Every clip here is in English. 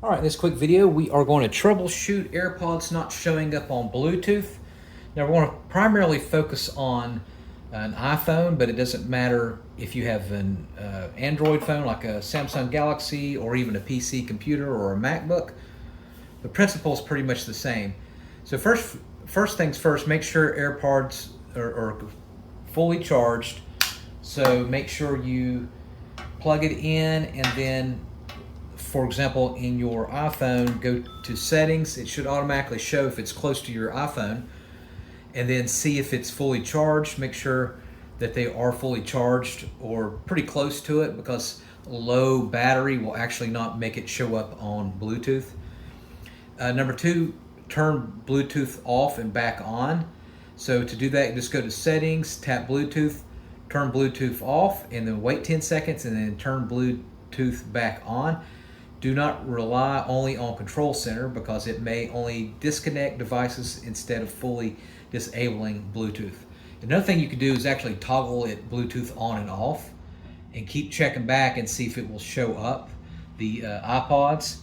All right, in this quick video, we are going to troubleshoot AirPods not showing up on Bluetooth. Now, we're going to primarily focus on an iPhone, but it doesn't matter if you have an Android phone like a Samsung Galaxy or even a PC computer or a MacBook. The principle is pretty much the same. So first things first, make sure AirPods are fully charged. So make sure you plug it in, and then, for example, in your iPhone, go to settings. It should automatically show if it's close to your iPhone, and then see if it's fully charged. Make sure that they are fully charged or pretty close to it, because low battery will actually not make it show up on Bluetooth. Number two, turn Bluetooth off and back on. So to do that, just go to settings, tap Bluetooth, turn Bluetooth off, and then wait 10 seconds, and then turn Bluetooth back on. Do not rely only on Control Center, because it may only disconnect devices instead of fully disabling Bluetooth. Another thing you can do is actually toggle it Bluetooth on and off, and keep checking back and see if it will show up, the iPods,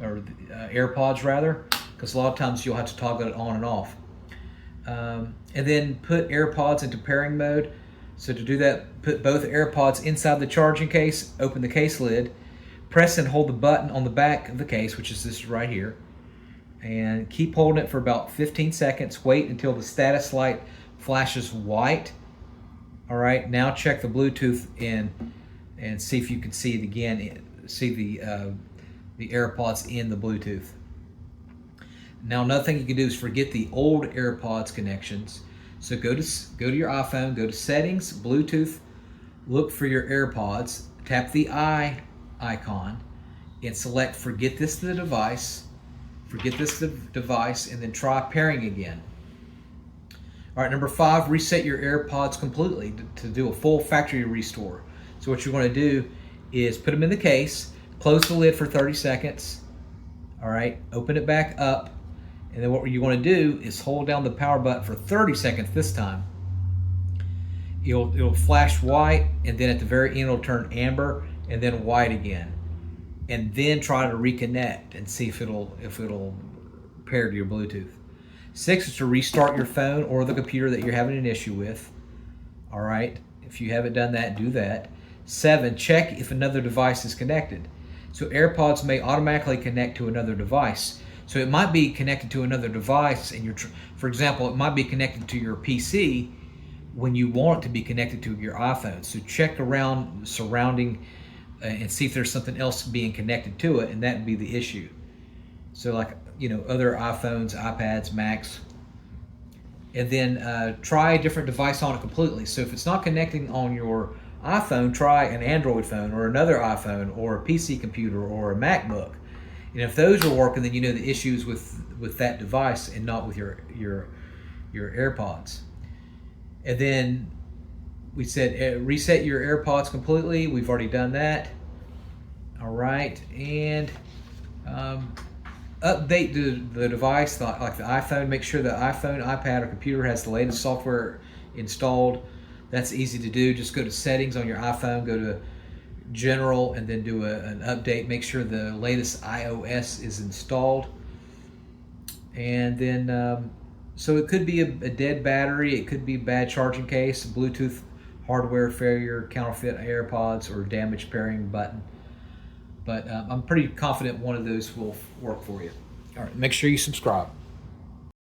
or AirPods rather, because a lot of times you'll have to toggle it on and off. And then put AirPods into pairing mode. So to do that, put both AirPods inside the charging case, open the case lid, press and hold the button on the back of the case, which is this right here, and keep holding it for about 15 seconds. Wait until the status light flashes white. All right, now check the Bluetooth in and see if you can see it again, see the AirPods in the Bluetooth. Now, another thing you can do is forget the old AirPods connections. So go to your iPhone, go to settings, Bluetooth, look for your AirPods, tap the eye icon, and select forget this device, and then try pairing again. All right, number 5, reset your AirPods completely to do a full factory restore. So what you're going to do is put them in the case, close the lid for 30 seconds, all right, open it back up, and then what you want to do is hold down the power button for 30 seconds this time. It'll flash white, and then at the very end it'll turn amber, and then white again. And then try to reconnect and see if it'll pair to your Bluetooth. 6 is to restart your phone or the computer that you're having an issue with. All right, if you haven't done that, do that. 7, check if another device is connected. So AirPods may automatically connect to another device. So it might be connected to another device, and for example, it might be connected to your PC when you want it to be connected to your iPhone. So check around surrounding and see if there's something else being connected to it, and that would be the issue. So like, other iPhones, iPads, Macs. And then try a different device on it completely. So if it's not connecting on your iPhone, try an Android phone or another iPhone or a PC computer or a MacBook. And if those are working, then you know the issues with that device and not with your AirPods. And then we said reset your AirPods completely. We've already done that. All right, and update the device, like the iPhone. Make sure the iPhone, iPad, or computer has the latest software installed. That's easy to do. Just go to settings on your iPhone, go to general, and then do an update. Make sure the latest iOS is installed. And then so it could be a dead battery, it could be a bad charging case, Bluetooth hardware failure, counterfeit AirPods, or damaged pairing button. But I'm pretty confident one of those will work for you. All right, make sure you subscribe.